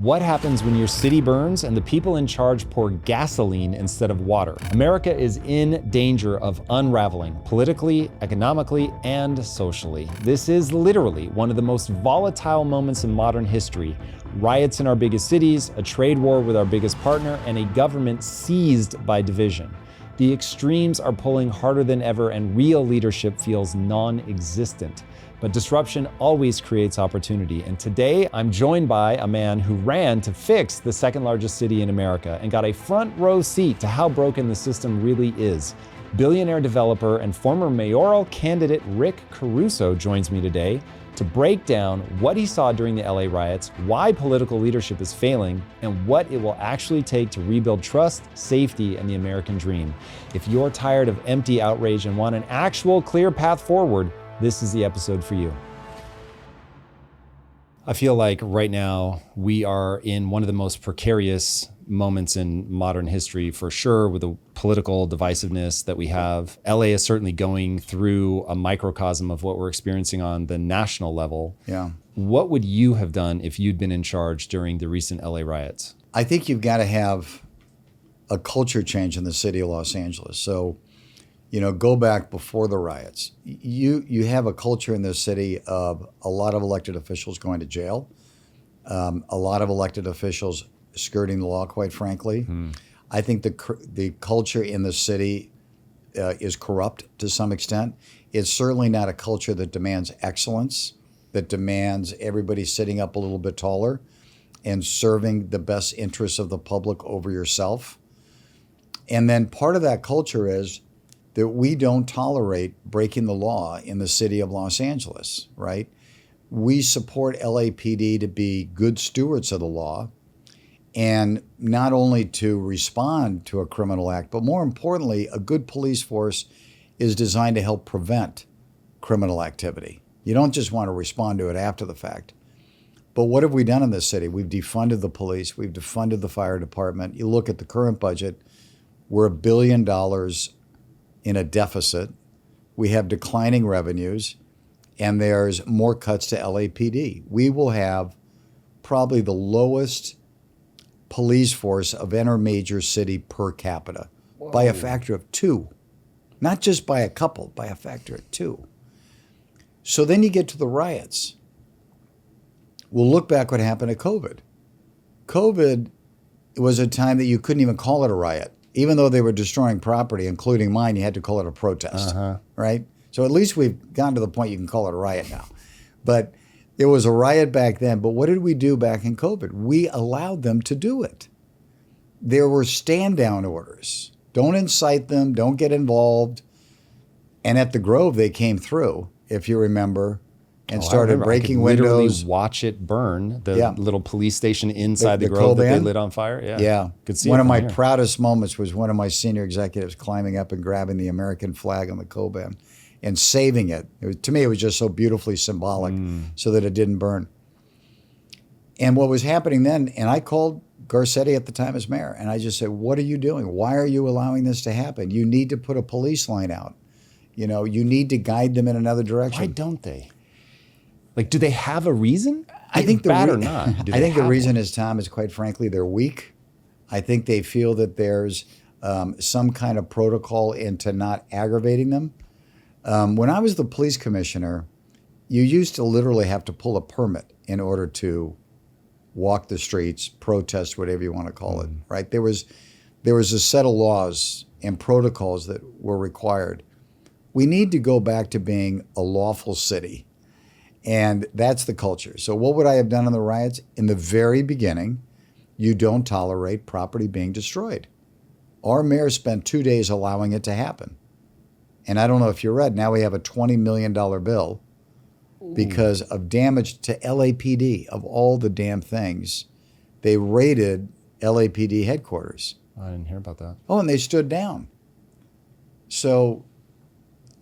What happens when your city burns and the people in charge pour gasoline instead of water? America is in danger of unraveling politically, economically, and socially. This is literally one of the most volatile moments in modern history. Riots in our biggest cities, a trade war with our biggest partner, and a government seized by division. The extremes are pulling harder than ever, and real leadership feels non-existent. But disruption always creates opportunity. And today, I'm joined by a man who ran to fix the second largest city in America and got a front row seat to how broken the system really is. Billionaire developer and former mayoral candidate Rick Caruso joins me today to break down what he saw during the LA riots, why political leadership is failing, and what it will actually take to rebuild trust, safety, and the American dream. If you're tired of empty outrage and want an actual clear path forward, this is the episode for you. I feel like right now we are in one of the most precarious moments in modern history, for sure, with the political divisiveness that we have. LA is certainly going through a microcosm of what we're experiencing on the national level. Yeah. What would you have done if you'd been in charge during the recent LA riots? I think you've got to have a culture change in the city of Los Angeles. So, go back before the riots. You have a culture in this city of a lot of elected officials going to jail, a lot of elected officials skirting the law, quite frankly. I think the culture in the city is corrupt to some extent. It's certainly not a culture that demands excellence, that demands everybody sitting up a little bit taller and serving the best interests of the public over yourself. And then part of that culture is that we don't tolerate breaking the law in the city of Los Angeles, right? We support LAPD to be good stewards of the law, and not only to respond to a criminal act, but more importantly, a good police force is designed to help prevent criminal activity. You don't just want to respond to it after the fact. But what have we done in this city? We've defunded the police, we've defunded the fire department. You look at the current budget, we're $1 billion in a deficit. We have declining revenues, and there's more cuts to LAPD. We will have probably the lowest police force of any major city per capita. Whoa. By a factor of 2. Not just by a couple, by a factor of 2. So then you get to the riots. We'll look back what happened at COVID. COVID was a time that you couldn't even call it a riot. Even though they were destroying property, including mine, you had to call it a protest, right? So at least we've gotten to the point you can call it a riot now. But it was a riot back then. But what did we do back in COVID? We allowed them to do it. There were stand-down orders. Don't incite them. Don't get involved. And at the Grove, they came through, if you remember, and started breaking windows. Literally watch it burn, the little police station inside the Grove that they lit on fire. Yeah. Could see one of my here. proudest moments was one of my senior executives climbing up and grabbing the American flag on the Coban and saving it. To me, it was just so beautifully symbolic so that it didn't burn. And what was happening then, and I called Garcetti at the time as mayor, and I just said, what are you doing? Why are you allowing this to happen? You need to put a police line out. You need to guide them in another direction. Why don't they? Like, do they have a reason? I think bad or not? I think the reason is, Tom, is quite frankly, they're weak. I think they feel that there's some kind of protocol into not aggravating them. When I was the police commissioner, you used to literally have to pull a permit in order to walk the streets, protest, whatever you want to call it, right? There was a set of laws and protocols that were required. We need to go back to being a lawful city. And that's the culture. So what would I have done in the riots? In the very beginning, you don't tolerate property being destroyed. Our mayor spent 2 days allowing it to happen. And I don't know if you read, now we have a $20 million bill because of damage to LAPD. Of all the damn things, they raided LAPD headquarters. I didn't hear about that. Oh, and they stood down. So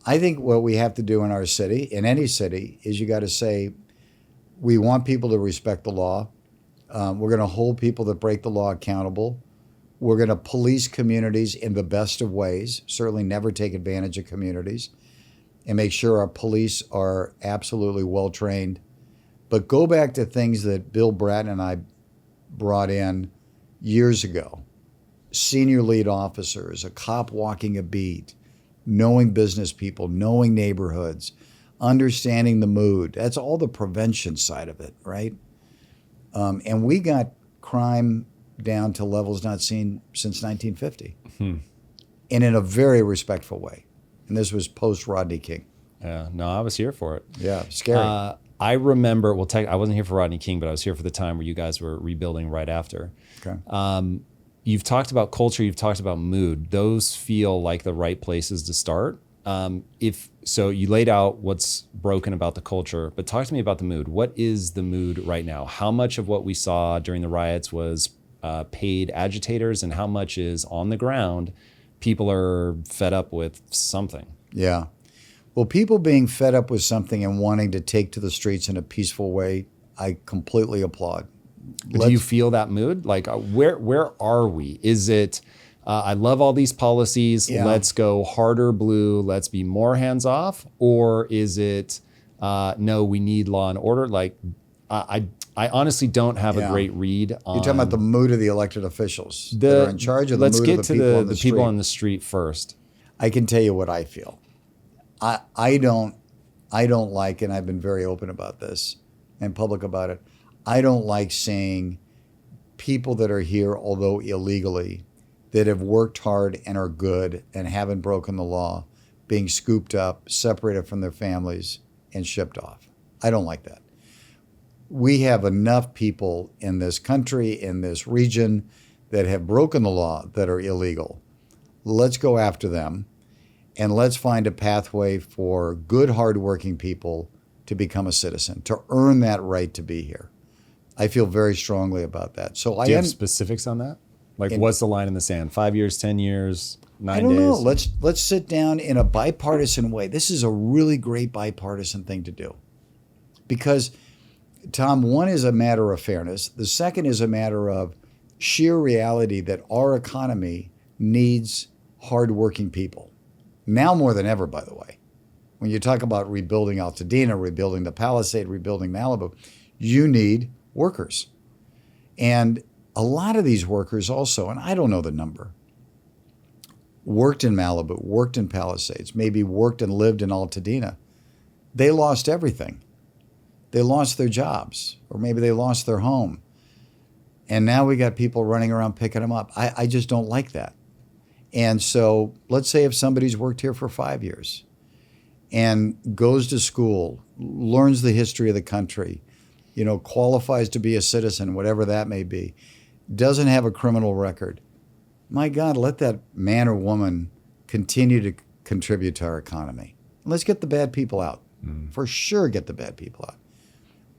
I think what we have to do in our city, in any city, is you got to say, we want people to respect the law. We're going to hold people that break the law accountable. We're going to police communities in the best of ways, certainly never take advantage of communities, and make sure our police are absolutely well-trained. But go back to things that Bill Bratton and I brought in years ago, senior lead officers, a cop walking a beat, knowing business people, knowing neighborhoods, understanding the mood. That's all the prevention side of it, right? And we got crime down to levels not seen since 1950, and in a very respectful way. And this was post Rodney King. Yeah, no, I was here for it. Yeah, scary. I remember, well, I wasn't here for Rodney King, but I was here for the time where you guys were rebuilding right after. Okay. You've talked about culture, you've talked about mood. Those feel like the right places to start. So you laid out what's broken about the culture, but talk to me about the mood. What is the mood right now? How much of what we saw during the riots was paid agitators, and how much is on the ground? People are fed up with something. Yeah. Well, people being fed up with something and wanting to take to the streets in a peaceful way, I completely applaud. Do you feel that mood? Like, where are we? Is it, I love all these policies, let's go harder blue, let's be more hands off? Or is it, no, we need law and order? Like, I honestly don't have a great read on. You're talking about the mood of the elected officials that are in charge, of the mood of the people on the street? Let's get to the people on the street first. I can tell you what I feel. I don't like, and I've been very open about this and public about it, I don't like seeing people that are here, although illegally, that have worked hard and are good and haven't broken the law, being scooped up, separated from their families, and shipped off. I don't like that. We have enough people in this country, in this region, that have broken the law, that are illegal. Let's go after them, and let's find a pathway for good, hardworking people to become a citizen, to earn that right to be here. I feel very strongly about that. So Do you have specifics on that? Like, what's the line in the sand? 5 years, 10 years, 9 days? I don't know. Let's sit down in a bipartisan way. This is a really great bipartisan thing to do. Because, Tom, one is a matter of fairness. The second is a matter of sheer reality that our economy needs hardworking people. Now more than ever, by the way. When you talk about rebuilding Altadena, rebuilding the Palisade, rebuilding Malibu, you need workers. And a lot of these workers also, and I don't know the number, worked in Malibu, worked in Palisades, maybe worked and lived in Altadena. They lost everything. They lost their jobs, or maybe they lost their home. And now we got people running around picking them up. I just don't like that. And so let's say if somebody's worked here for 5 years and goes to school, learns the history of the country, qualifies to be a citizen, whatever that may be, doesn't have a criminal record. My God, let that man or woman continue to contribute to our economy. Let's get the bad people out. For sure, get the bad people out.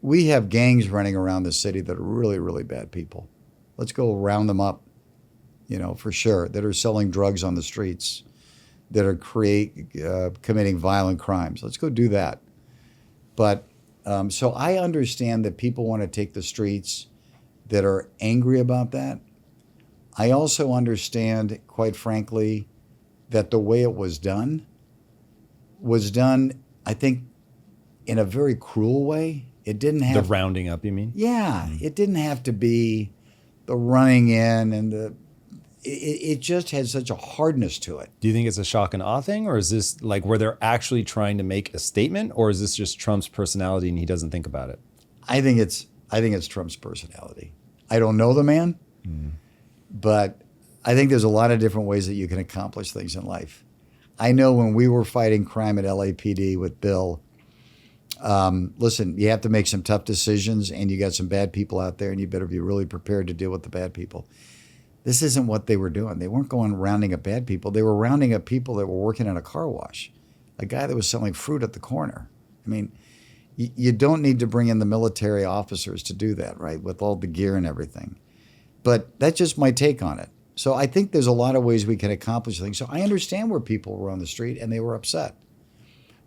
We have gangs running around the city that are really, really bad people. Let's go round them up, for sure, that are selling drugs on the streets, that are committing violent crimes. Let's go do that. But so I understand that people want to take the streets, that are angry about that. I also understand, quite frankly, that the way it was done, I think, in a very cruel way. It didn't have... The rounding up, you mean? Yeah. It didn't have to be the running in and it just had such a hardness to it. Do you think it's a shock and awe thing, or is this like where they're actually trying to make a statement, or is this just Trump's personality and he doesn't think about it? I think it's Trump's personality. I don't know the man, but I think there's a lot of different ways that you can accomplish things in life. I know when we were fighting crime at LAPD with Bill, listen, you have to make some tough decisions, and you got some bad people out there, and you better be really prepared to deal with the bad people. This isn't what they were doing. They weren't going rounding up bad people. They were rounding up people that were working in a car wash, a guy that was selling fruit at the corner. I mean, you don't need to bring in the military officers to do that, right, with all the gear and everything. But that's just my take on it. So I think there's a lot of ways we can accomplish things. So I understand where people were on the street and they were upset.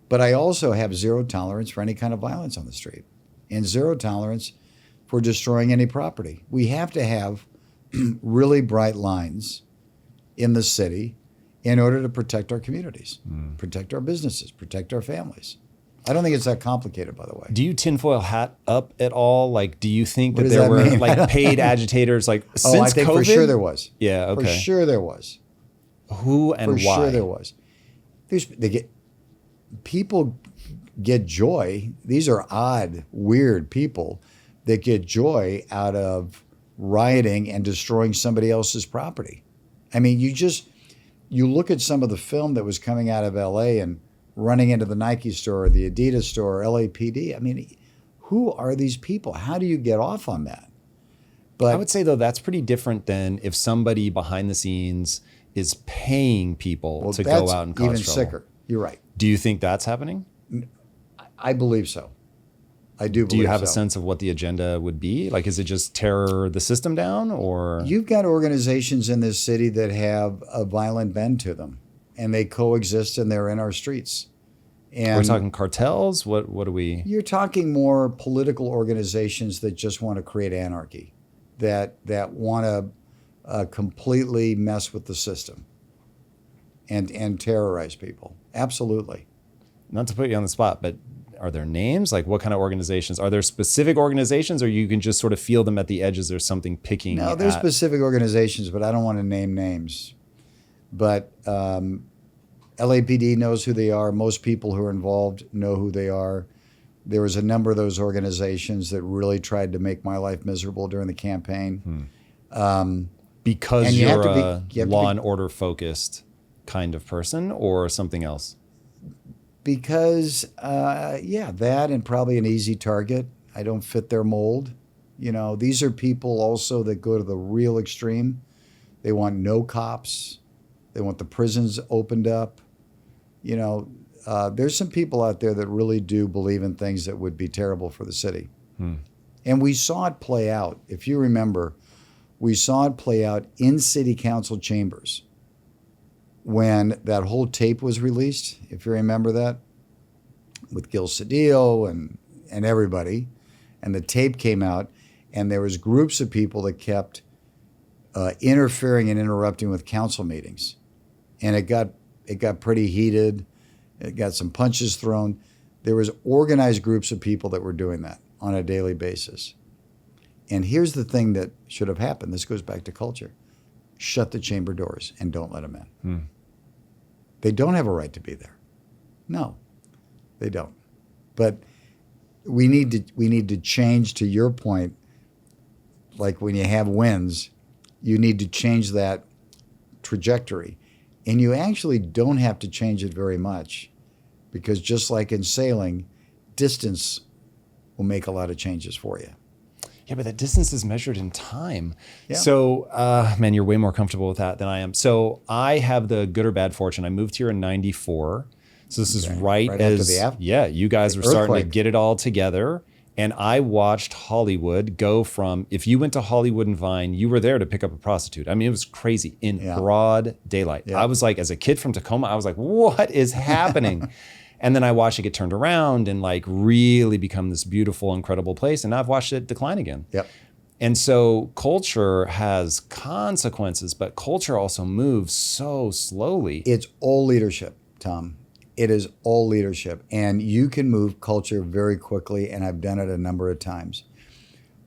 But I also have zero tolerance for any kind of violence on the street, and zero tolerance for destroying any property. We have to have really bright lines in the city in order to protect our communities, protect our businesses, protect our families. I don't think it's that complicated, by the way. Do you tinfoil hat up at all? Like, do you think that does there that were mean? like paid agitators? Like since I think COVID? for sure there was. Yeah, okay. For sure there was. Who and For why? sure there was. People get joy. These are odd, weird people that get joy out of rioting and destroying somebody else's property. I mean, you look at some of the film that was coming out of LA and running into the Nike store, the Adidas store, LAPD. I mean, who are these people? How do you get off on that? But I would say, though, that's pretty different than if somebody behind the scenes is paying people to go out and cause even trouble. sicker. You're right. Do you think that's happening? I believe so. I do believe so. Do you have a sense of what the agenda would be? Like, is it just tear the system down, or? You've got organizations in this city that have a violent bend to them, and they coexist and they're in our streets. And we're talking cartels? What are we? You're talking more political organizations that just want to create anarchy, that want to completely mess with the system and terrorize people. Absolutely. Not to put you on the spot, but are there names? Like, what kind of organizations? Are there specific organizations, or you can just sort of feel them at the edges? There's something picking. No, there's specific organizations, but I don't want to name names. But LAPD knows who they are. Most people who are involved know who they are. There was a number of those organizations that really tried to make my life miserable during the campaign. Because you're a law and order focused kind of person, or something else? Because, that and probably an easy target. I don't fit their mold. You know, these are people also that go to the real extreme. They want no cops. They want the prisons opened up. You know, there's some people out there that really do believe in things that would be terrible for the city. And we saw it play out. If you remember, we saw it play out in city council chambers when that whole tape was released, if you remember that, with Gil Cedillo and everybody. And the tape came out, and there was groups of people that kept interfering and interrupting with council meetings. And it got pretty heated. It got some punches thrown. There was organized groups of people that were doing that on a daily basis. And here's the thing that should have happened. This goes back to culture. Shut the chamber doors and don't let them in. They don't have a right to be there. No, they don't. But we need to change, to your point, like when you have winds, you need to change that trajectory. And you actually don't have to change it very much, because just like in sailing, distance will make a lot of changes for you. Yeah, but that distance is measured in time. Yeah. So, man, you're way more comfortable with that than I am. So I have the good or bad fortune. I moved here in '94. So this is right as, you guys were starting to get it all together. And I watched Hollywood go from, if you went to Hollywood and Vine, you were there to pick up a prostitute. I mean, it was crazy in broad daylight. Yeah. I was like, as a kid from Tacoma, I was like, what is happening? And then I watched it get turned around and like really become this beautiful, incredible place. And now I've watched it decline again. Yep. And so culture has consequences, but culture also moves so slowly. It's all leadership, Tom. It is all leadership. And you can move culture very quickly, and I've done it a number of times,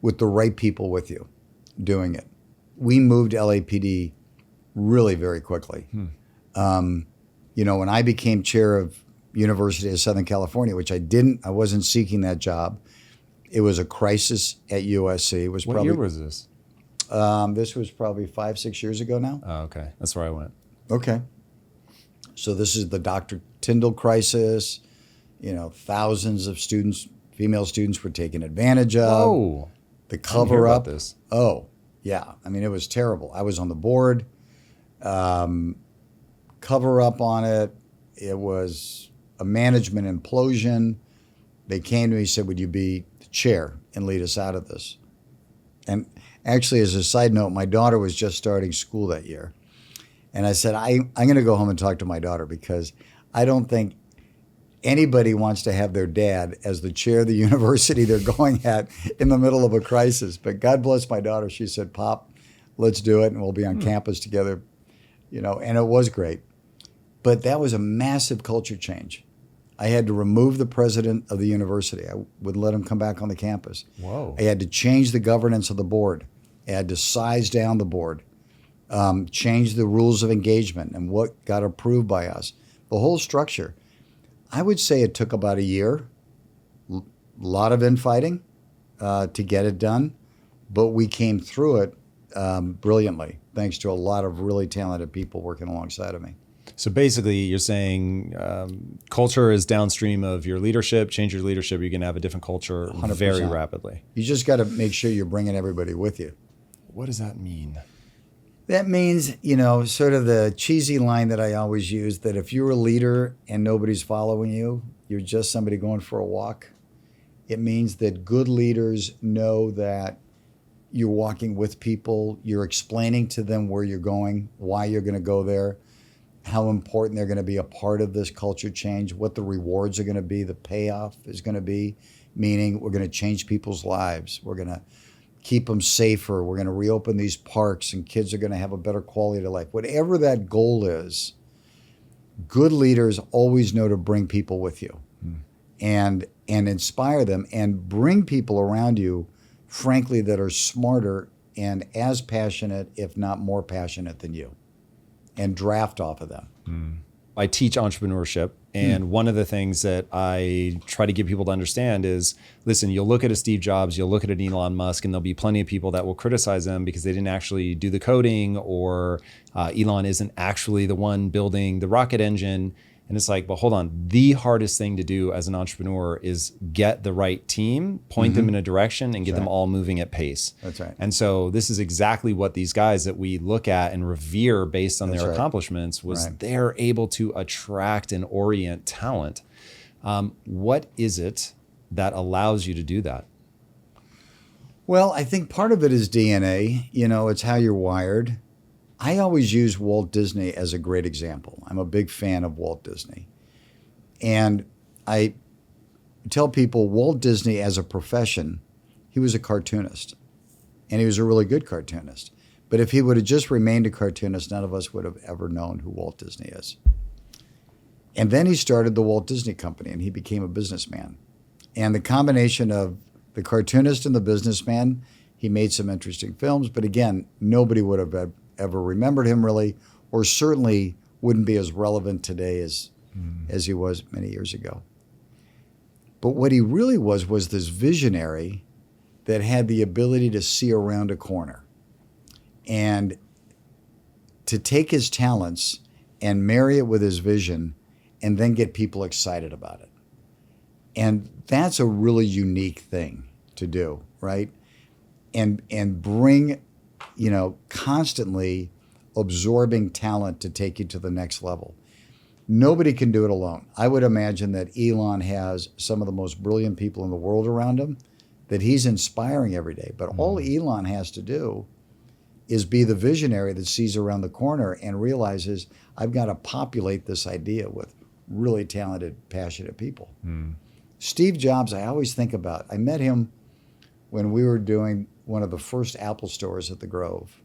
with the right people with you doing it. We moved LAPD really very quickly. You know, when I became chair of University of Southern California, which I wasn't seeking that job. It was a crisis at USC. It was What year was this? This was probably 5-6 years ago now. Oh, okay. That's where I went. Okay. So this is the Dr. Tyndall crisis. You know, thousands of students, female students, were taken advantage of. Whoa. The cover up. This. Oh, yeah. I mean, it was terrible. I was on the board. Cover up on it. It was a management implosion. They came to me and said, would you be the chair and lead us out of this? And actually, as a side note, my daughter was just starting school that year. And I said, I'm going to go home and talk to my daughter, because I don't think anybody wants to have their dad as the chair of the university they're going at in the middle of a crisis. But God bless my daughter. She said, Pop, let's do it, and we'll be on campus together. You know, and it was great. But that was a massive culture change. I had to remove the president of the university. I wouldn't let him come back on the campus. Whoa. I had to change the governance of the board. I had to size down the board, change the rules of engagement and what got approved by us. The whole structure. I would say it took about a year, a lot of infighting to get it done, but we came through it brilliantly, thanks to a lot of really talented people working alongside of me. So basically, you're saying culture is downstream of your leadership. Change your leadership, you can have a different culture 100%. Very rapidly. You just got to make sure you're bringing everybody with you. What does that mean? That means, sort of the cheesy line that I always use, that if you're a leader and nobody's following you, you're just somebody going for a walk. It means that good leaders know that you're walking with people, you're explaining to them where you're going, why you're going to go there, how important they're going to be a part of this culture change, what the rewards are going to be, the payoff is going to be, meaning we're going to change people's lives. We're going to keep them safer. We're going to reopen these parks and kids are going to have a better quality of life. Whatever that goal is, good leaders always know to bring people with you and inspire them and bring people around you, frankly, that are smarter and as passionate, if not more passionate than you, and draft off of them. I teach entrepreneurship, and one of the things that I try to get people to understand is, listen, you'll look at a Steve Jobs, you'll look at an Elon Musk, and there'll be plenty of people that will criticize them because they didn't actually do the coding, or Elon isn't actually the one building the rocket engine. And it's like, but hold on, the hardest thing to do as an entrepreneur is get the right team, point them in a direction, and get them all moving at pace. That's right. And so this is exactly what these guys that we look at and revere based on their accomplishments was they're able to attract and orient talent. What is it that allows you to do that? Well, I think part of it is DNA. It's how you're wired. I always use Walt Disney as a great example. I'm a big fan of Walt Disney. And I tell people Walt Disney as a profession, he was a cartoonist. And he was a really good cartoonist. But if he would have just remained a cartoonist, none of us would have ever known who Walt Disney is. And then he started the Walt Disney Company and he became a businessman. And the combination of the cartoonist and the businessman, he made some interesting films. But again, nobody would have ever remembered him really, or certainly wouldn't be as relevant today as he was many years ago. But what he really was this visionary that had the ability to see around a corner and to take his talents and marry it with his vision and then get people excited about it. And that's a really unique thing to do, right? And bring constantly absorbing talent to take you to the next level. Nobody can do it alone. I would imagine that Elon has some of the most brilliant people in the world around him that he's inspiring every day. But all Elon has to do is be the visionary that sees around the corner and realizes, I've got to populate this idea with really talented, passionate people. Steve Jobs, I always think about. I met him when we were doing one of the first Apple stores at the Grove.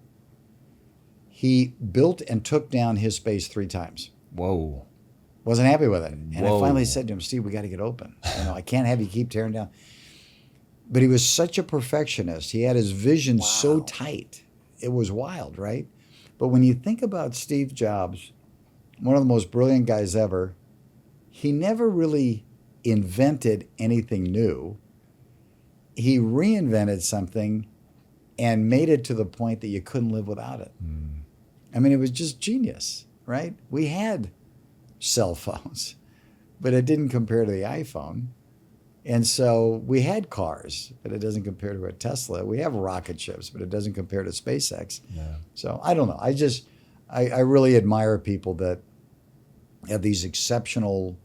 He built and took down his space 3 times. Whoa. Wasn't happy with it. And I finally said to him, Steve, we got to get open. I can't have you keep tearing down. But he was such a perfectionist. He had his vision so tight. It was wild, right? But when you think about Steve Jobs, one of the most brilliant guys ever, he never really invented anything new. He reinvented something and made it to the point that you couldn't live without it. I mean, it was just genius, right? We had cell phones, but it didn't compare to the iPhone. And so we had cars, but it doesn't compare to a Tesla. We have rocket ships, but it doesn't compare to SpaceX. So I don't know. I really admire people that have these exceptional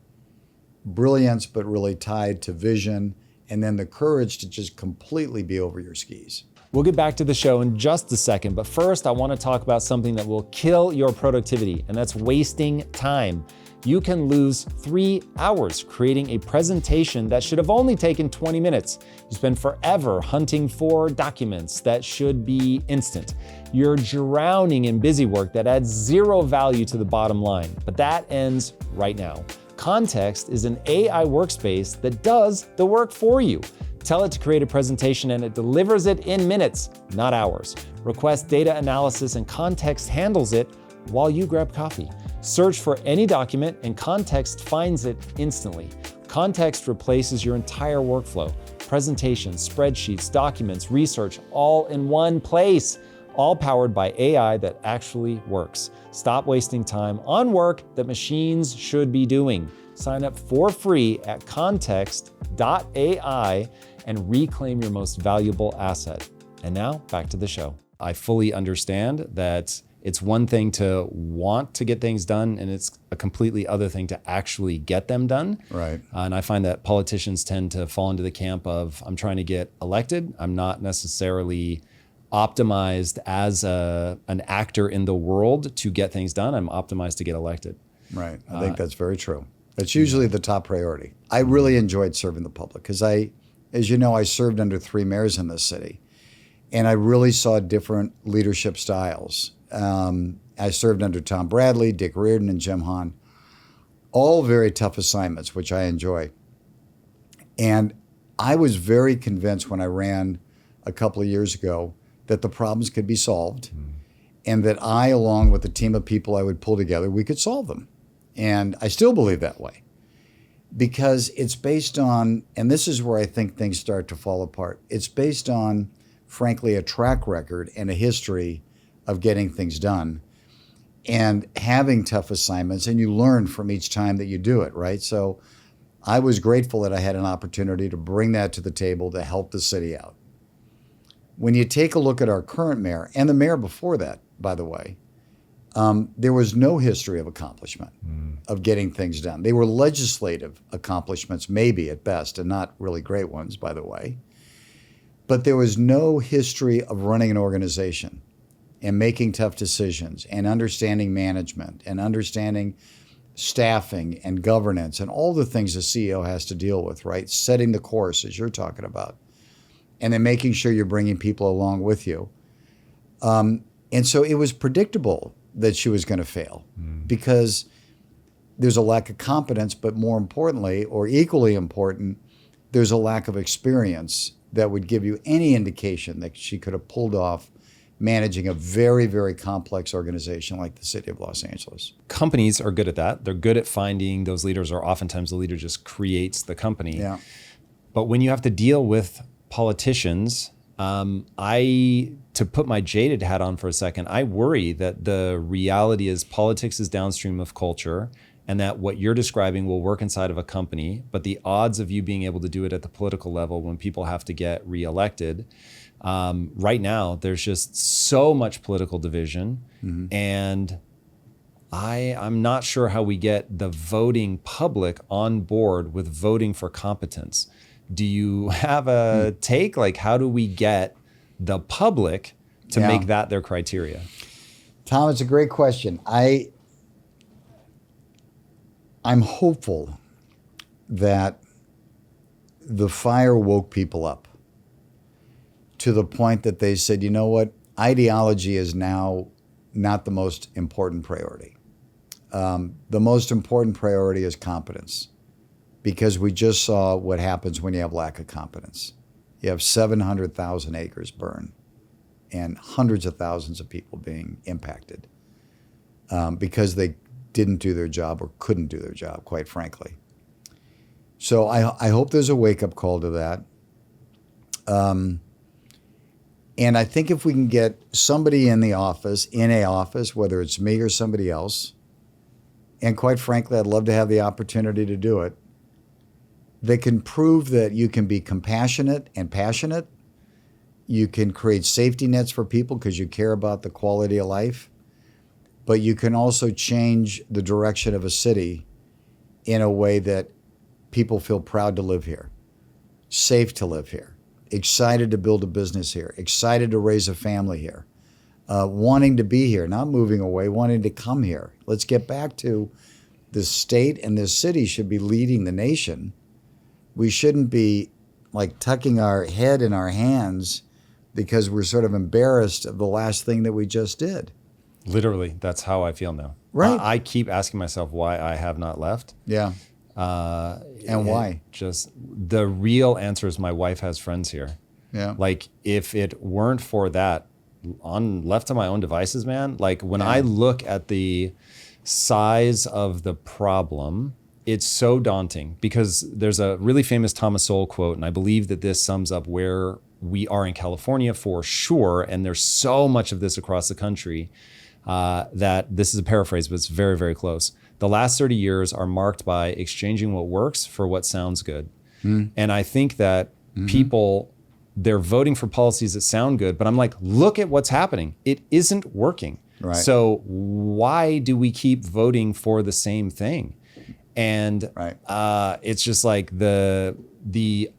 brilliance, but really tied to vision, and then the courage to just completely be over your skis. We'll get back to the show in just a second, but first I want to talk about something that will kill your productivity, and that's wasting time. You can lose 3 hours creating a presentation that should have only taken 20 minutes. You spend forever hunting for documents that should be instant. You're drowning in busy work that adds zero value to the bottom line, but that ends right now. Context is an AI workspace that does the work for you. Tell it to create a presentation and it delivers it in minutes, not hours. Request data analysis and Context handles it while you grab coffee. Search for any document and Context finds it instantly. Context replaces your entire workflow. Presentations, spreadsheets, documents, research, all in one place. All powered by AI that actually works. Stop wasting time on work that machines should be doing. Sign up for free at context.ai and reclaim your most valuable asset. And now back to the show. I fully understand that it's one thing to want to get things done, and it's a completely other thing to actually get them done. Right. And I find that politicians tend to fall into the camp of, I'm trying to get elected. I'm not necessarily optimized as an actor in the world to get things done. I'm optimized to get elected. Right. I think that's very true. That's usually the top priority. I really enjoyed serving the public because as you know, I served under 3 mayors in this city, and I really saw different leadership styles. I served under Tom Bradley, Dick Reardon, and Jim Hahn. All very tough assignments, which I enjoy. And I was very convinced when I ran a couple of years ago that the problems could be solved and that I, along with the team of people I would pull together, we could solve them. And I still believe that way because it's based on, and this is where I think things start to fall apart. It's based on, frankly, a track record and a history of getting things done and having tough assignments, and you learn from each time that you do it, right? So I was grateful that I had an opportunity to bring that to the table to help the city out. When you take a look at our current mayor and the mayor before that, by the way, there was no history of accomplishment of getting things done. They were legislative accomplishments, maybe at best, and not really great ones, by the way. But there was no history of running an organization and making tough decisions and understanding management and understanding staffing and governance and all the things the CEO has to deal with, right? Setting the course, as you're talking about, and then making sure you're bringing people along with you. And so it was predictable that she was going to fail because there's a lack of competence, but more importantly, or equally important, there's a lack of experience that would give you any indication that she could have pulled off managing a very, very complex organization like the city of Los Angeles. Companies are good at that. They're good at finding those leaders, or oftentimes the leader just creates the company. Yeah. But when you have to deal with politicians, to put my jaded hat on for a second, I worry that the reality is politics is downstream of culture, and that what you're describing will work inside of a company, but the odds of you being able to do it at the political level when people have to get reelected, right now, there's just so much political division, and I'm not sure how we get the voting public on board with voting for competence. Do you have a take? Like, how do we get the public to make that their criteria? Tom, it's a great question. I'm hopeful that the fire woke people up to the point that they said, you know what, ideology is now not the most important priority. The most important priority is competence, because we just saw what happens when you have lack of competence. You have 700,000 acres burn and hundreds of thousands of people being impacted because they didn't do their job or couldn't do their job, quite frankly. So I hope there's a wake-up call to that. And I think if we can get somebody in a office, whether it's me or somebody else, and quite frankly, I'd love to have the opportunity to do it, they can prove that you can be compassionate and passionate. You can create safety nets for people because you care about the quality of life. But you can also change the direction of a city in a way that people feel proud to live here, safe to live here, excited to build a business here, excited to raise a family here, wanting to be here, not moving away, wanting to come here. Let's get back to the state and this city should be leading the nation. We shouldn't be like tucking our head in our hands because we're sort of embarrassed of the last thing that we just did. Literally, that's how I feel now. Right. I keep asking myself why I have not left. Yeah. And why? Just the real answer is my wife has friends here. Yeah. Like if it weren't for that, left to my own devices, man, like when I look at the size of the problem, it's so daunting because there's a really famous Thomas Sowell quote, and I believe that this sums up where we are in California for sure. And there's so much of this across the country that this is a paraphrase, but it's very, very close. The last 30 years are marked by exchanging what works for what sounds good. And I think that people, they're voting for policies that sound good, but I'm like, look at what's happening. It isn't working. Right. So why do we keep voting for the same thing? And it's just like the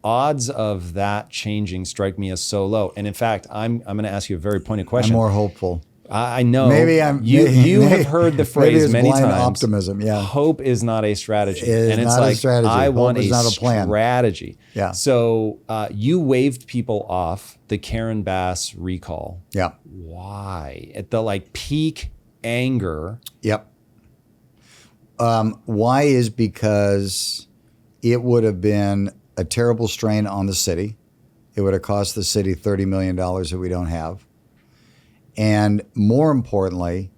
odds of that changing strike me as so low. And in fact, I'm going to ask you a very pointed question. I'm more hopeful. I know. You have heard the phrase many times. Optimism. Yeah. Hope is not a strategy. It's and it's not like a strategy. I want Hope is not a plan. strategy. Yeah. So you waved people off the Karen Bass recall. Yeah. Why? At the like peak anger. Yep. Why is because it would have been a terrible strain on the city. It would have cost the city $30 million that we don't have. And more importantly,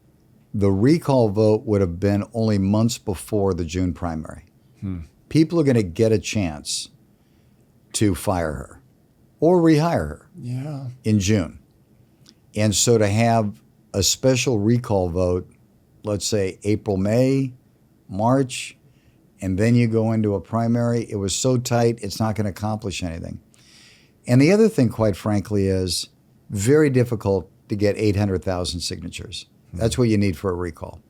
the recall vote would have been only months before the June primary. People are going to get a chance to fire her or rehire her in June. And so to have a special recall vote, let's say April, May, March, and then you go into a primary, it was so tight, it's not going to accomplish anything. And the other thing, quite frankly, is very difficult to get 800,000 signatures. That's what you need for a recall.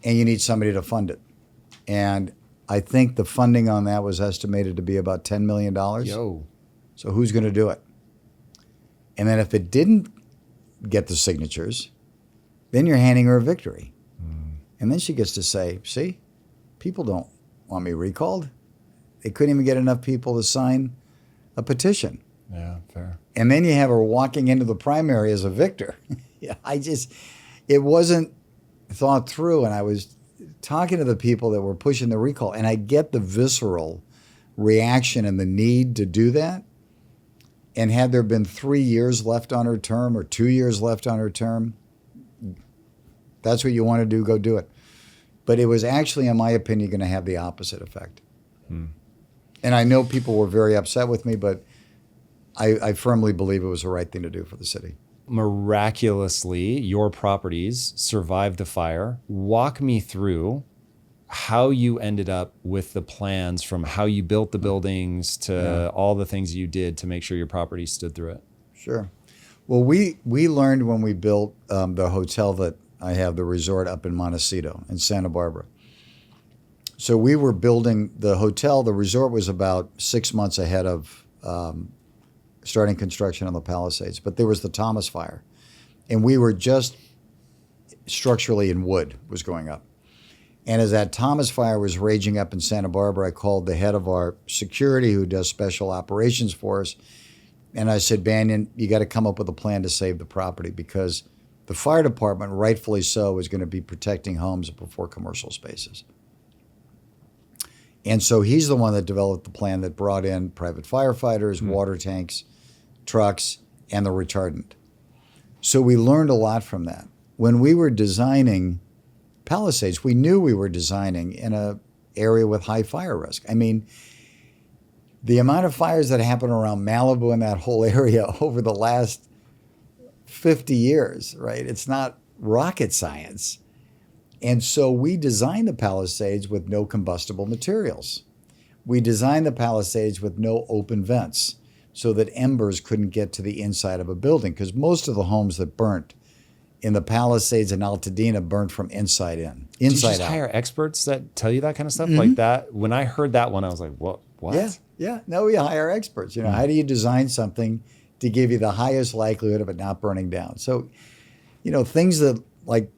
And you need somebody to fund it. And I think the funding on that was estimated to be about $10 million. Yo. So who's going to do it? And then if it didn't get the signatures, then you're handing her a victory. And then she gets to say, see, people don't want me recalled. They couldn't even get enough people to sign a petition. Yeah, fair. And then you have her walking into the primary as a victor. It wasn't thought through. And I was talking to the people that were pushing the recall, and I get the visceral reaction and the need to do that. And had there been 3 years left on her term or 2 years left on her term, that's what you want to do, go do it. But it was actually, in my opinion, going to have the opposite effect. And I know people were very upset with me, but I firmly believe it was the right thing to do for the city. Miraculously, your properties survived the fire. Walk me through how you ended up with the plans from how you built the buildings to all the things you did to make sure your property stood through it. Sure. Well, we learned when we built the hotel that I have, the resort up in Montecito in Santa Barbara. So we were building the hotel. The resort was about 6 months ahead of starting construction on the Palisades. But there was the Thomas Fire. And we were just structurally in wood was going up. And as that Thomas Fire was raging up in Santa Barbara, I called the head of our security who does special operations for us. And I said, Banyan, you got to come up with a plan to save the property because the fire department, rightfully so, is going to be protecting homes before commercial spaces. And so he's the one that developed the plan that brought in private firefighters, water tanks, trucks, and the retardant. So we learned a lot from that. When we were designing Palisades, we knew we were designing in an area with high fire risk. I mean, the amount of fires that happen around Malibu and that whole area over the last 50 years, right? It's not rocket science. And so we designed the Palisades with no combustible materials. We designed the Palisades with no open vents so that embers couldn't get to the inside of a building because most of the homes that burnt in the Palisades and Altadena burnt from inside in, inside out. Do you just hire experts that tell you that kind of stuff like that? When I heard that one, I was like, what? Yeah. No, we hire experts. You know, how do you design something to give you the highest likelihood of it not burning down? So, you know, things that like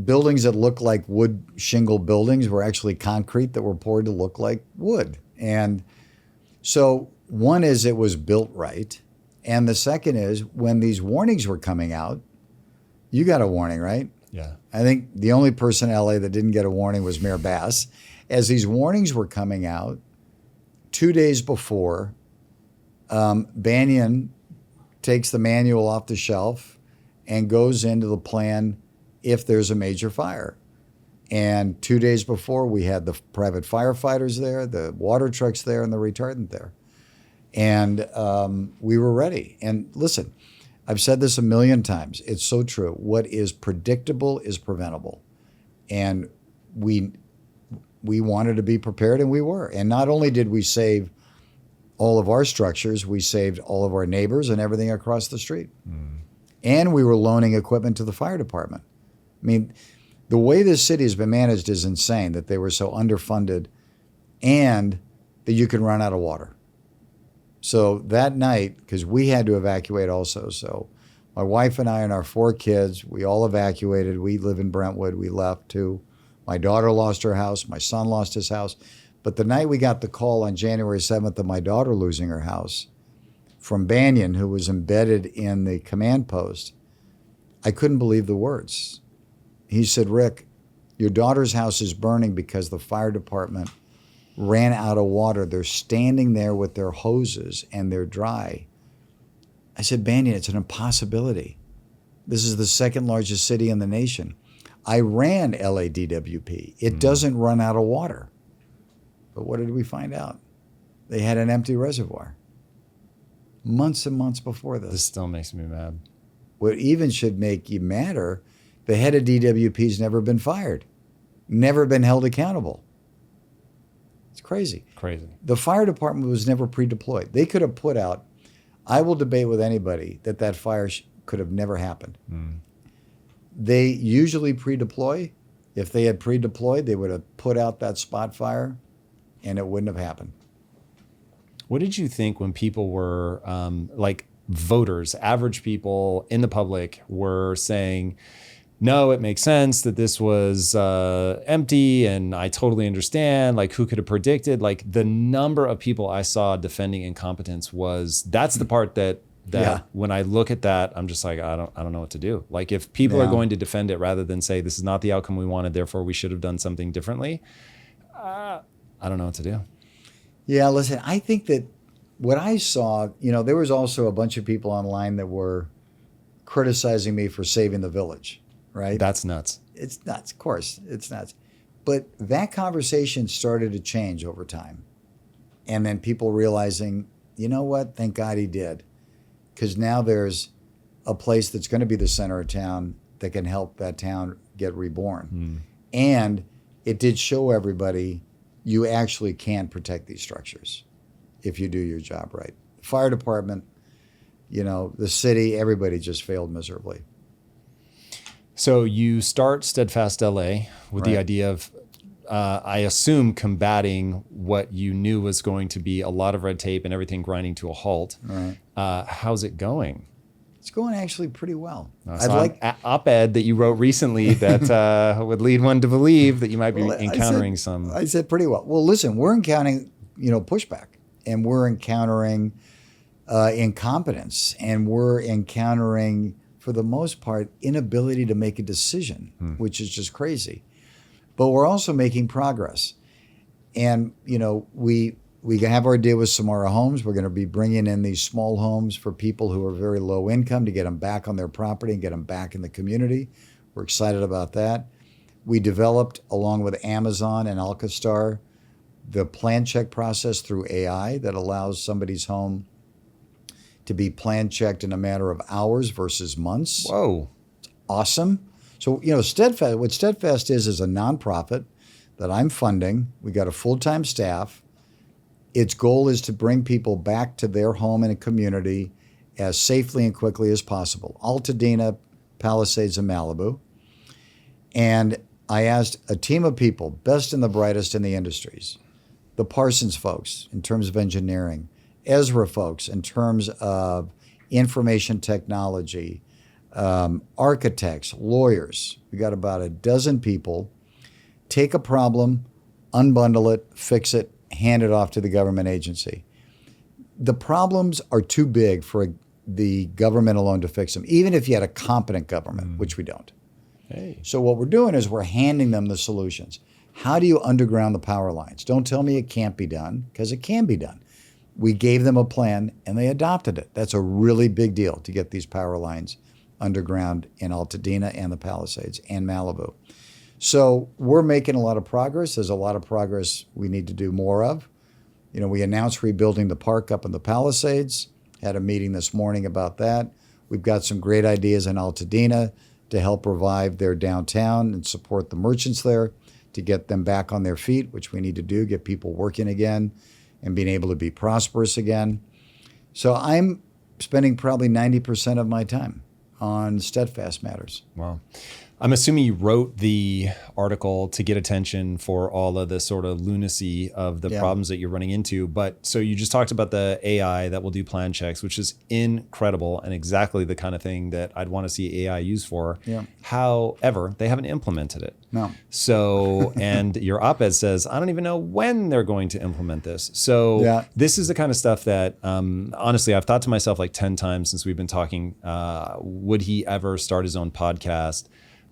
buildings that look like wood shingle buildings were actually concrete that were poured to look like wood. And so one is it was built right. And the second is when these warnings were coming out, you got a warning, right? Yeah. I think the only person in LA that didn't get a warning was Mayor Bass. As these warnings were coming out, 2 days before, Banyan takes the manual off the shelf and goes into the plan if there's a major fire. And 2 days before, we had the private firefighters there, the water trucks there, and the retardant there. And we were ready. And listen, I've said this a million times. It's so true. What is predictable is preventable. And we wanted to be prepared, and we were. And not only did we save all of our structures, we saved all of our neighbors and everything across the street. And we were loaning equipment to the fire department. I mean, the way this city has been managed is insane, that they were so underfunded and that you can run out of water. So that night, because we had to evacuate also, so my wife and I and our 4 kids, we all evacuated. We live in Brentwood. We left too. My daughter lost her house. My son lost his house. But the night we got the call on January 7th of my daughter losing her house from Banyan, who was embedded in the command post, I couldn't believe the words. He said, "Rick, your daughter's house is burning because the fire department ran out of water. They're standing there with their hoses and they're dry." I said, "Banyan, it's an impossibility. This is the second largest city in the nation. I ran LADWP. It doesn't run out of water." But what did we find out? They had an empty reservoir months and months before this. This still makes me mad. What even should make you madder, the head of DWP's never been fired, never been held accountable. It's crazy. Crazy. The fire department was never pre-deployed. They could have put out, I will debate with anybody that fire could have never happened. They usually pre-deploy. If they had pre-deployed, they would have put out that spot fire and it wouldn't have happened. What did you think when people were like voters, average people in the public were saying, no, it makes sense that this was empty and I totally understand, like who could have predicted? Like the number of people I saw defending incompetence that's the part that when I look at that, I'm just like, I don't know what to do. Like if people are going to defend it rather than say, this is not the outcome we wanted, therefore we should have done something differently, I don't know what to do. Yeah, listen, I think that what I saw, there was also a bunch of people online that were criticizing me for saving the village, right? That's nuts. It's nuts, of course, it's nuts. But that conversation started to change over time. And then people realizing, you know what, thank God he did. Because now there's a place that's going to be the center of town that can help that town get reborn. And it did show everybody you actually can protect these structures if you do your job right. The fire department, the city, everybody just failed miserably. So you start Steadfast LA with the idea of, I assume, combating what you knew was going to be a lot of red tape and everything grinding to a halt. Right. How's it going? It's going actually pretty well. I'd like an op-ed that you wrote recently that would lead one to believe that you might be encountering some. I said pretty well. Well, listen, we're encountering, pushback, and we're encountering incompetence, and we're encountering, for the most part, inability to make a decision, which is just crazy. But we're also making progress. And, we have our deal with Samara Homes. We're going to be bringing in these small homes for people who are very low income to get them back on their property and get them back in the community. We're excited about that. We developed, along with Amazon and Alcastar, the plan check process through AI that allows somebody's home to be plan checked in a matter of hours versus months. Whoa. It's awesome. So, Steadfast, what Steadfast is a nonprofit that I'm funding. We got a full-time staff. Its goal is to bring people back to their home and a community as safely and quickly as possible. Altadena, Palisades, and Malibu. And I asked a team of people, best and the brightest in the industries, the Parsons folks in terms of engineering, Ezra folks in terms of information technology, architects, lawyers. We got about a dozen people. Take a problem, unbundle it, fix it, hand it off to the government agency. The problems are too big for the government alone to fix them, even if you had a competent government, which we don't. Hey. So what we're doing is we're handing them the solutions. How do you underground the power lines? Don't tell me it can't be done, because it can be done. We gave them a plan and they adopted it. That's a really big deal to get these power lines underground in Altadena and the Palisades and Malibu. So we're making a lot of progress. There's a lot of progress we need to do more of. You know, we announced rebuilding the park up in the Palisades, had a meeting this morning about that. We've got some great ideas in Altadena to help revive their downtown and support the merchants there, to get them back on their feet, which we need to do, get people working again and being able to be prosperous again. So I'm spending probably 90% of my time on Steadfast matters. Wow. I'm assuming you wrote the article to get attention for all of the sort of lunacy of the problems that you're running into. But so you just talked about the AI that will do plan checks, which is incredible and exactly the kind of thing that I'd want to see AI used for. Yeah. However, they haven't implemented it. No. So, and your op-ed says, I don't even know when they're going to implement this. So this is the kind of stuff that, honestly, I've thought to myself like 10 times since we've been talking, would he ever start his own podcast?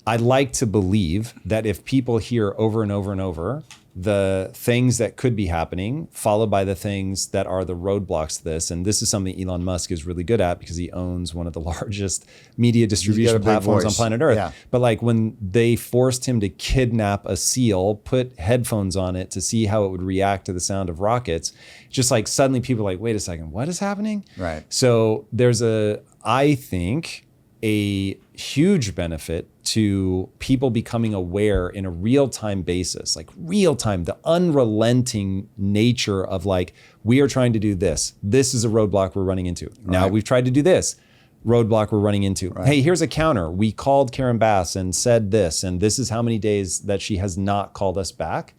I'd like to believe that if people hear over and over and over the things that could be happening, followed by the things that are the roadblocks to this, and this is something Elon Musk is really good at because he owns one of the largest media distribution platforms on planet Earth. Yeah. But like when they forced him to kidnap a seal, put headphones on it to see how it would react to the sound of rockets, just like suddenly people are like, wait a second, what is happening? Right. So there's I think, a huge benefit to people becoming aware in a real-time basis, like real-time, the unrelenting nature of like, we are trying to do this. This is a roadblock we're running into. Now we've tried to do this roadblock we're running into. Hey, here's a counter. We called Karen Bass and said this, and this is how many days that she has not called us back.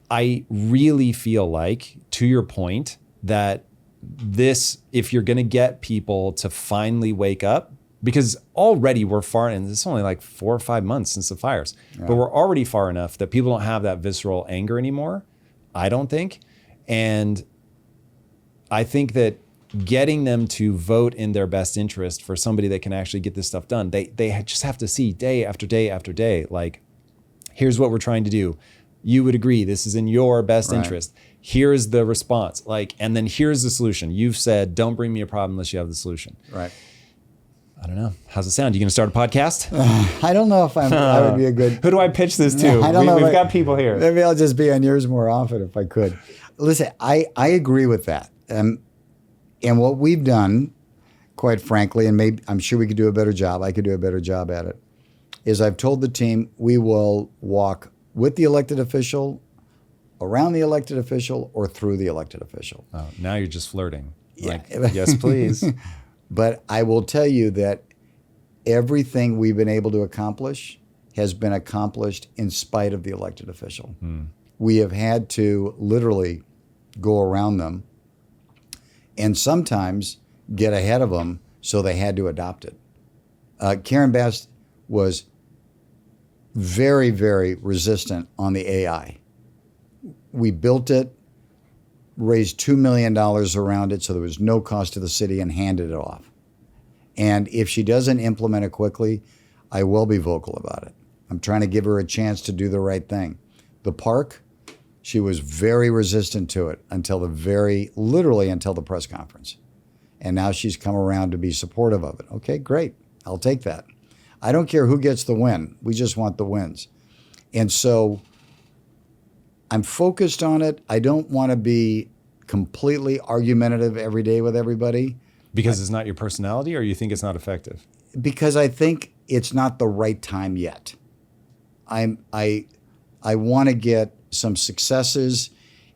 I really feel like, to your point, that this, if you're gonna get people to finally wake up, because already we're far, and it's only like 4 or 5 months since the fires, but we're already far enough that people don't have that visceral anger anymore, I don't think. And I think that getting them to vote in their best interest for somebody that can actually get this stuff done, they just have to see day after day after day, like, here's what we're trying to do. You would agree, this is in your best interest. Here's the response, like, and then here's the solution. You've said, don't bring me a problem unless you have the solution. Right. I don't know. How's it sound? You going to start a podcast? I don't know if I would be a good... Who do I pitch this to? I don't know. We've got people here. Maybe I'll just be on yours more often if I could. Listen, I agree with that. And what we've done, quite frankly, and maybe I'm sure we could do a better job, I could do a better job at it, is I've told the team we will walk with the elected official, around the elected official, or through the elected official. Oh, now you're just flirting. Like, yes, please. But I will tell you that everything we've been able to accomplish has been accomplished in spite of the elected official. We have had to literally go around them and sometimes get ahead of them, so they had to adopt it. Karen Bass was very, very resistant on the AI. We built it, raised $2 million around it so there was no cost to the city, and handed it off. And if she doesn't implement it quickly, I will be vocal about it. I'm trying to give her a chance to do the right thing. The park, she was very resistant to it literally until the press conference. And now she's come around to be supportive of it. Okay, great. I'll take that. I don't care who gets the win. We just want the wins. And so I'm focused on it. I don't want to be completely argumentative every day with everybody. Because it's not your personality, or you think it's not effective? Because I think it's not the right time yet. I want to get some successes,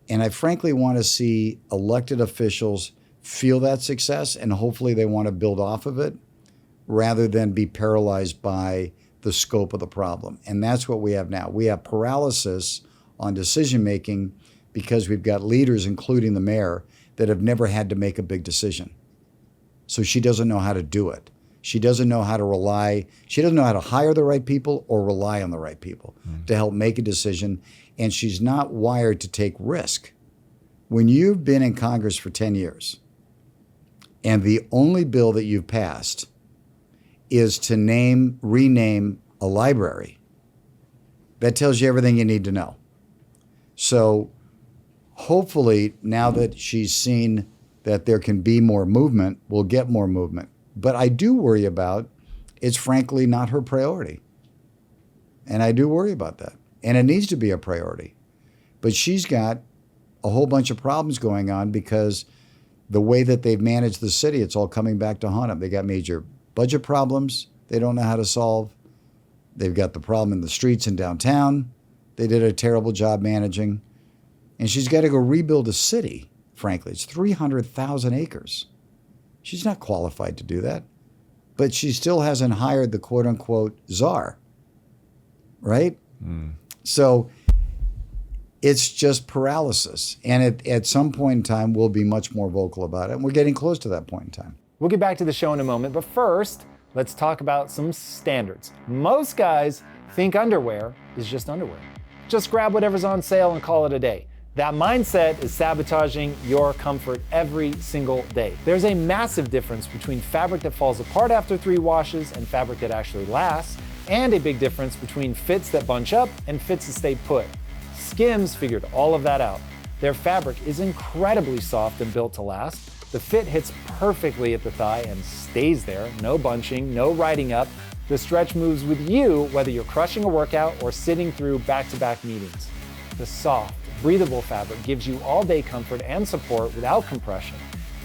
and I frankly want to see elected officials feel that success, and hopefully they want to build off of it rather than be paralyzed by the scope of the problem. And that's what we have now. We have paralysis on decision making because we've got leaders, including the mayor, that have never had to make a big decision. So she doesn't know how to do it. She doesn't know how to rely. She doesn't know how to hire the right people or rely on the right people to help make a decision. And she's not wired to take risk. When you've been in Congress for 10 years and the only bill that you've passed is to rename a library. That tells you everything you need to know. So hopefully now that she's seen that there can be more movement, we'll get more movement. But I do worry about, it's frankly not her priority. And I do worry about that. And it needs to be a priority. But she's got a whole bunch of problems going on because the way that they've managed the city, it's all coming back to haunt them. They got major budget problems they don't know how to solve. They've got the problem in the streets in downtown. They did a terrible job managing. And she's got to go rebuild a city, frankly. It's 300,000 acres. She's not qualified to do that. But she still hasn't hired the quote-unquote czar, right? So it's just paralysis. And at some point in time, we'll be much more vocal about it. And we're getting close to that point in time. We'll get back to the show in a moment, but first, let's talk about some standards. Most guys think underwear is just underwear. Just grab whatever's on sale and call it a day. That mindset is sabotaging your comfort every single day. There's a massive difference between fabric that falls apart after 3 washes and fabric that actually lasts, and a big difference between fits that bunch up and fits that stay put. Skims figured all of that out. Their fabric is incredibly soft and built to last. The fit hits perfectly at the thigh and stays there, no bunching, no riding up. The stretch moves with you whether you're crushing a workout or sitting through back-to-back meetings. The soft, breathable fabric gives you all-day comfort and support without compression.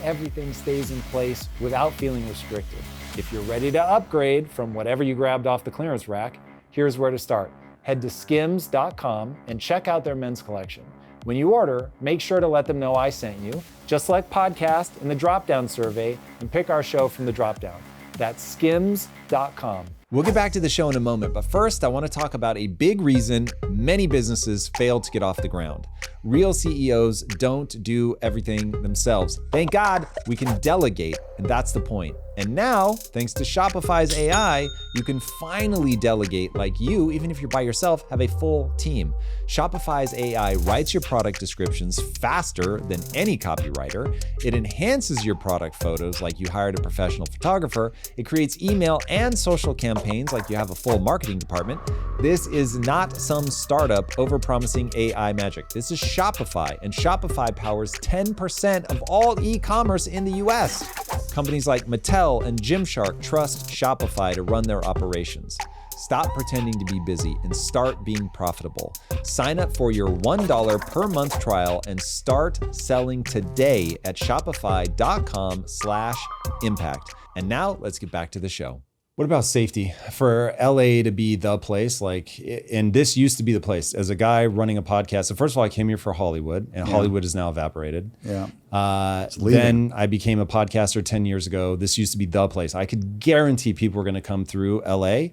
Everything stays in place without feeling restricted. If you're ready to upgrade from whatever you grabbed off the clearance rack, here's where to start. Head to skims.com and check out their men's collection. When you order, make sure to let them know I sent you. Just select podcast in the drop-down survey and pick our show from the drop-down. That's skims.com. We'll get back to the show in a moment, but first I want to talk about a big reason many businesses fail to get off the ground. Real CEOs don't do everything themselves. Thank God we can delegate, and that's the point. And now, thanks to Shopify's AI, you can finally delegate like you, even if you're by yourself, have a full team. Shopify's AI writes your product descriptions faster than any copywriter. It enhances your product photos like you hired a professional photographer. It creates email and social campaigns like you have a full marketing department. This is not some startup overpromising AI magic. This is Shopify, and Shopify powers 10% of all e-commerce in the US. Companies like Mattel and Gymshark trust Shopify to run their operations. Stop pretending to be busy and start being profitable. Sign up for your $1 per month trial and start selling today at shopify.com/impact. And now let's get back to the show. What about safety? For LA to be the place, and this used to be the place. As a guy running a podcast, so first of all, I came here for Hollywood, and Hollywood is now evaporated. Then I became a podcaster 10 years ago. This used to be the place. I could guarantee people were going to come through LA.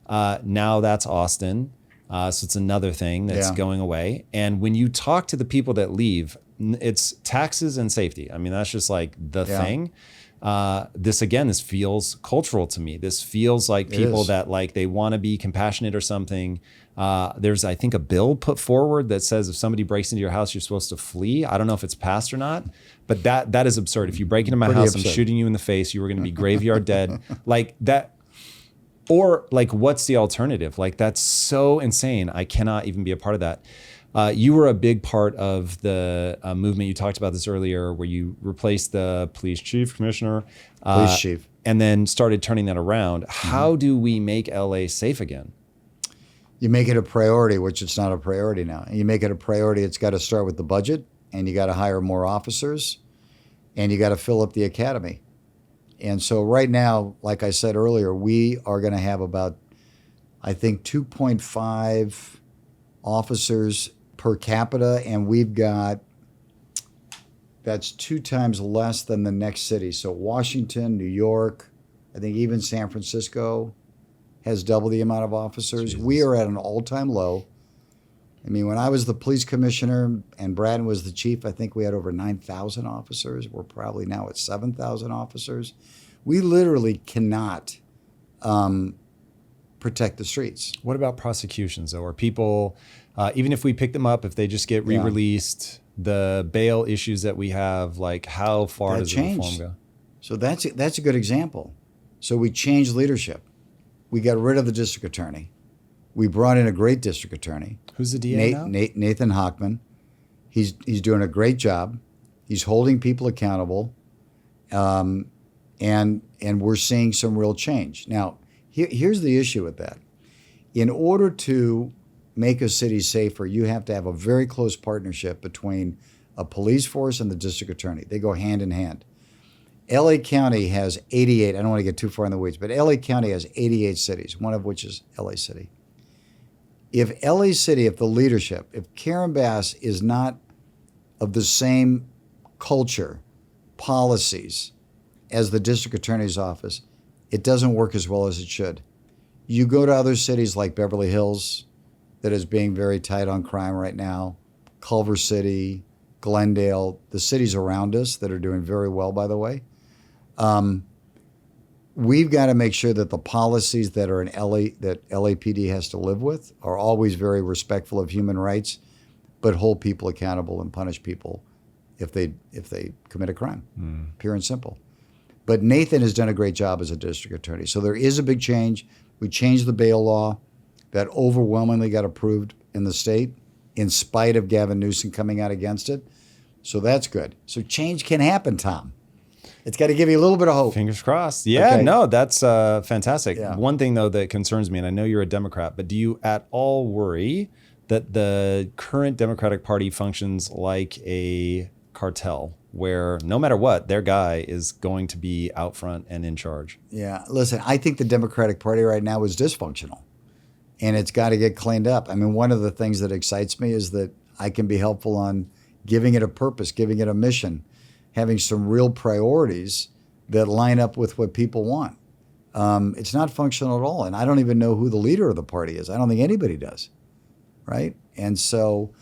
Now that's Austin. So it's another thing that's going away. And when you talk to the people that leave, it's taxes and safety. I mean, that's just like the thing. This feels cultural to me. This feels like people that they want to be compassionate or something. There's, I think, a bill put forward that says if somebody breaks into your house, you're supposed to flee. I don't know if it's passed or not, but that is absurd. If you break into my house, I'm shooting you in the face. You were going to be graveyard dead. Like that. Or what's the alternative? That's so insane. I cannot even be a part of that. You were a big part of the movement. You talked about this earlier, where you replaced the police chief, commissioner, police chief, and then started turning that around. How do we make LA safe again? You make it a priority, which it's not a priority now. And you make it a priority. It's got to start with the budget, and you got to hire more officers, and you got to fill up the academy. And so right now, like I said earlier, we are going to have about, I think, 2.5 officers per capita, and we've got, that's 2 times less than the next city. So Washington, New York, I think even San Francisco has double the amount of officers. Jesus. We are at an all-time low. I mean, when I was the police commissioner and Braden was the chief, I think we had over 9,000 officers. We're probably now at 7,000 officers. We literally cannot protect the streets. What about prosecutions, though? Are people, even if we pick them up, if they just get re-released, the bail issues that we have, how far does the reform go? So that's a good example. So we changed leadership. we got rid of the district attorney. We brought in a great district attorney. Who's the DA now? Nathan Hochman. He's doing a great job. He's holding people accountable, and we're seeing some real change. Now, here's the issue with that. In order to make a city safer, you have to have a very close partnership between a police force and the district attorney. They go hand in hand. LA County has 88. I don't want to get too far in the weeds, but LA County has 88 cities, one of which is LA City. If LA City, if the leadership, if Karen Bass is not of the same culture, policies as the district attorney's office, it doesn't work as well as it should. You go to other cities like Beverly Hills, that is being very tight on crime right now, Culver City, Glendale, the cities around us that are doing very well, by the way. We've got to make sure that the policies that are in LA, that LAPD has to live with, are always very respectful of human rights, but hold people accountable and punish people if they commit a crime, pure and simple. But Nathan has done a great job as a district attorney. So there is a big change. We changed the bail law that overwhelmingly got approved in the state in spite of Gavin Newsom coming out against it. So that's good. So change can happen, Tom. It's got to give you a little bit of hope. Fingers crossed. Yeah, Okay. no, that's fantastic. Yeah. One thing, though, that concerns me, and I know you're a Democrat, but do you at all worry that the current Democratic Party functions like a cartel where no matter what, their guy is going to be out front and in charge? Yeah, listen, I think the Democratic Party right now is dysfunctional, and it's got to get cleaned up. I mean, one of the things that excites me is that I can be helpful on giving it a purpose, giving it a mission, having some real priorities that line up with what people want. It's not functional at all, and I don't even know who the leader of the party is. I don't think anybody does, right? And so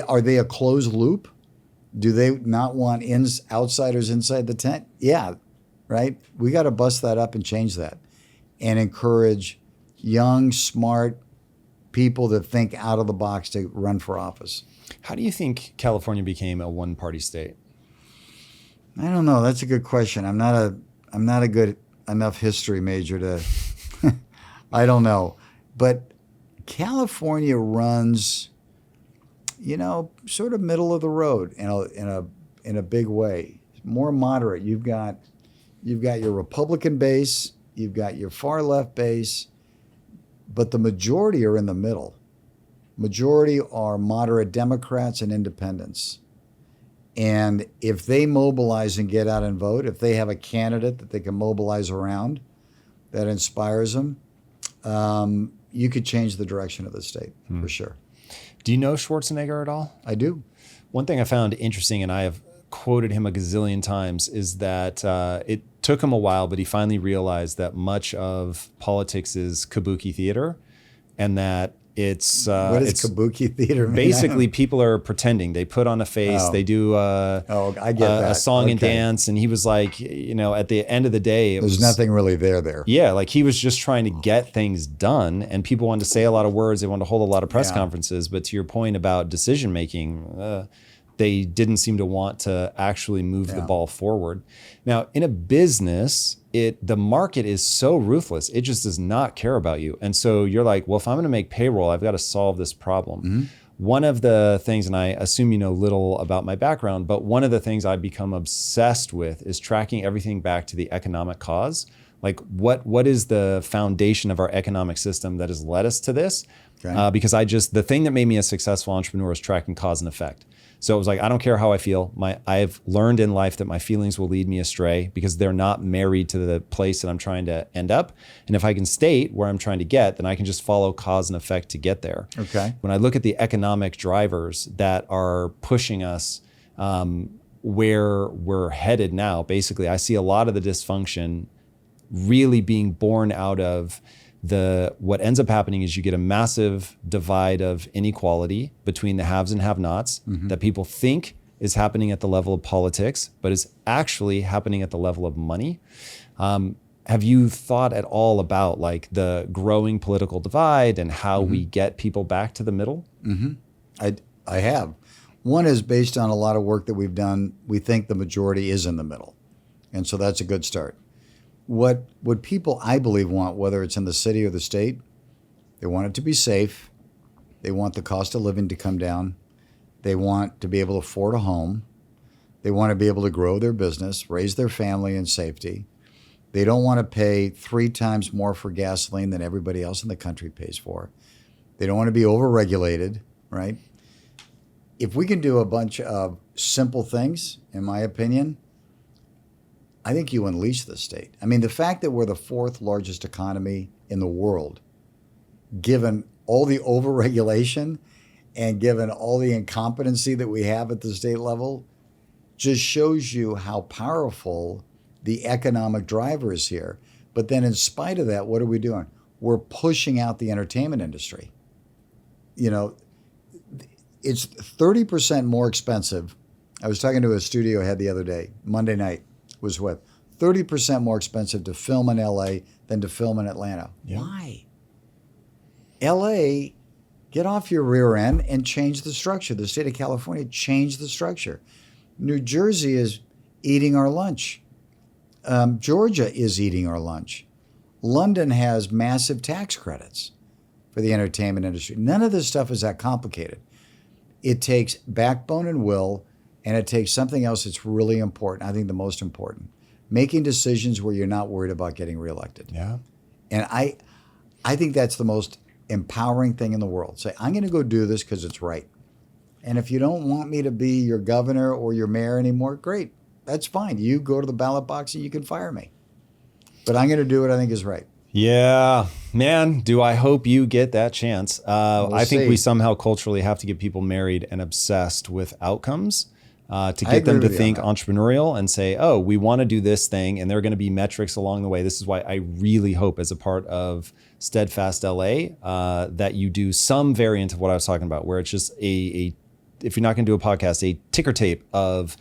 are they a closed loop? Do they not want outsiders inside the tent? Yeah, right? We got to bust that up and change that and encourage young, smart people that think out of the box to run for office. How do you think California became a one-party state? I don't know. That's a good question. I'm not a good enough history major to I don't know. But California runs, sort of middle of the road in a big way. More moderate. You've got your Republican base, you've got your far left base, but the majority are in the middle. Majority are moderate Democrats and independents. And if they mobilize and get out and vote, if they have a candidate that they can mobilize around that inspires them, you could change the direction of the state for sure. Do you know Schwarzenegger at all? I do. One thing I found interesting, and I have quoted him a gazillion times, is that it took him a while, but he finally realized that much of politics is kabuki theater, and that it's what is kabuki theater? Basically, people are pretending. They put on a face. They do I get that. a song and Okay. dance. And he was like, at the end of the day, There's nothing really there. Yeah, like he was just trying to get things done, and people wanted to say a lot of words. They wanted to hold a lot of press conferences. But to your point about decision making, they didn't seem to want to actually move the ball forward. Now, in a business, the market is so ruthless. It just does not care about you. And so you're like, well, if I'm going to make payroll, I've got to solve this problem. Mm-hmm. One of the things, and I assume you know little about my background, but one of the things I've become obsessed with is tracking everything back to the economic cause. Like what is the foundation of our economic system that has led us to this? Okay. Because the thing that made me a successful entrepreneur is tracking cause and effect. So it was like, I don't care how I feel. I've learned in life that my feelings will lead me astray because they're not married to the place that I'm trying to end up. And if I can state where I'm trying to get, then I can just follow cause and effect to get there. Okay. When I look at the economic drivers that are pushing us where we're headed now, basically, I see a lot of the dysfunction really being born out of what ends up happening is you get a massive divide of inequality between the haves and have-nots that people think is happening at the level of politics, but is actually happening at the level of money. Have you thought at all about like the growing political divide and how we get people back to the middle? I have. One is based on a lot of work that we've done. We think the majority is in the middle. And so that's a good start. what people, I believe, want, whether it's in the city or the state, they want it to be safe. They want the cost of living to come down. They want to be able to afford a home. They want to be able to grow their business, raise their family in safety. They don't want to pay 3 times more for gasoline than everybody else in the country pays for. They don't want to be overregulated, right? If we can do a bunch of simple things, in my opinion, I think you unleash the state. I mean, the fact that we're the 4th largest economy in the world, given all the overregulation and given all the incompetency that we have at the state level, just shows you how powerful the economic driver is here. But then in spite of that, what are we doing? We're pushing out the entertainment industry. You know, it's 30% more expensive. I was talking to a studio head the other day, Monday night was what? 30% more expensive to film in LA than to film in Atlanta. Yeah. Why? LA, get off your rear end and change the structure. The state of California changed the structure. New Jersey is eating our lunch. Georgia is eating our lunch. London has massive tax credits for the entertainment industry. None of this stuff is that complicated. It takes backbone and will, and it takes something else that's really important, I think the most important, making decisions where you're not worried about getting reelected. Yeah. And I think that's the most empowering thing in the world. Say, I'm going to go do this because it's right. And if you don't want me to be your governor or your mayor anymore, great. That's fine. You go to the ballot box and you can fire me. But I'm going to do what I think is right. Yeah, man, do I hope you get that chance. I think see. we somehow culturally have to get people married and obsessed with outcomes to get them to think entrepreneurial and say, oh, we want to do this thing, and there are going to be metrics along the way. This is why I really hope, as a part of Steadfast LA, that you do some variant of what I was talking about, where it's just if you're not going to do a podcast, a ticker tape of,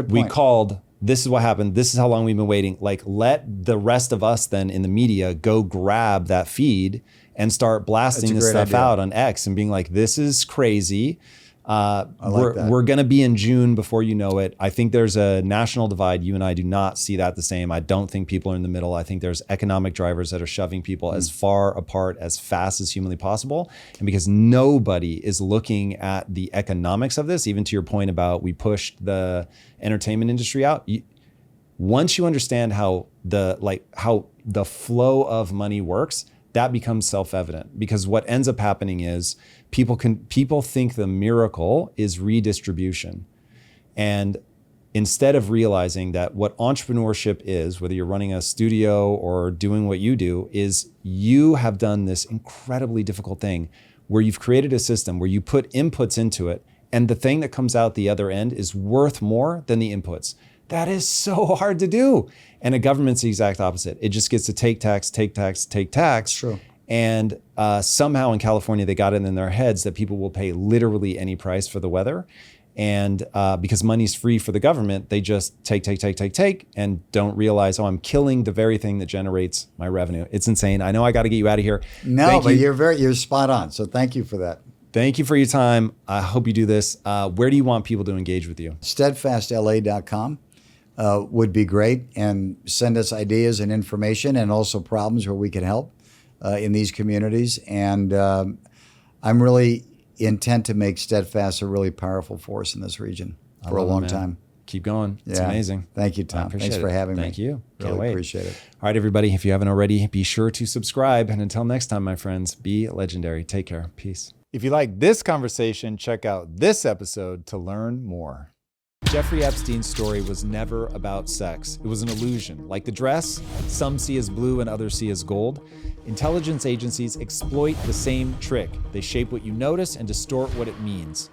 we called, this is what happened, this is how long we've been waiting. Like, let the rest of us then in the media go grab that feed and start blasting this stuff out on X and being like, this is crazy. We're going to be in June before you know it. I think there's a national divide. You and I do not see that the same. I don't think people are in the middle. I think there's economic drivers that are shoving people as far apart as fast as humanly possible. And because nobody is looking at the economics of this, even to your point about we pushed the entertainment industry out, once you understand how the flow of money works, that becomes self-evident, because what ends up happening is people think the miracle is redistribution. And instead of realizing that what entrepreneurship is, whether you're running a studio or doing what you do, is you have done this incredibly difficult thing where you've created a system where you put inputs into it, and the thing that comes out the other end is worth more than the inputs. That is so hard to do. And a government's the exact opposite. It just gets to take tax, take tax, take tax. True. And somehow in California, they got it in their heads that people will pay literally any price for the weather. And because money's free for the government, they just take, and don't realize, oh, I'm killing the very thing that generates my revenue. It's insane. I know I got to get you out of here. No, but you're spot on. So thank you for that. Thank you for your time. I hope you do this. Where do you want people to engage with you? Steadfastla.com. Would be great, and send us ideas and information and also problems where we can help in these communities. And I'm really intent to make Steadfast a really powerful force in this region for a long time. Keep going. It's amazing. Thank you, Tom. Thanks for having me. Thank you. Can't wait. Appreciate it. All right, everybody, if you haven't already, be sure to subscribe. And until next time, my friends, be legendary. Take care. Peace. If you like this conversation, check out this episode to learn more. Jeffrey Epstein's story was never about sex. It was an illusion. Like the dress, some see as blue and others see as gold. Intelligence agencies exploit the same trick. They shape what you notice and distort what it means.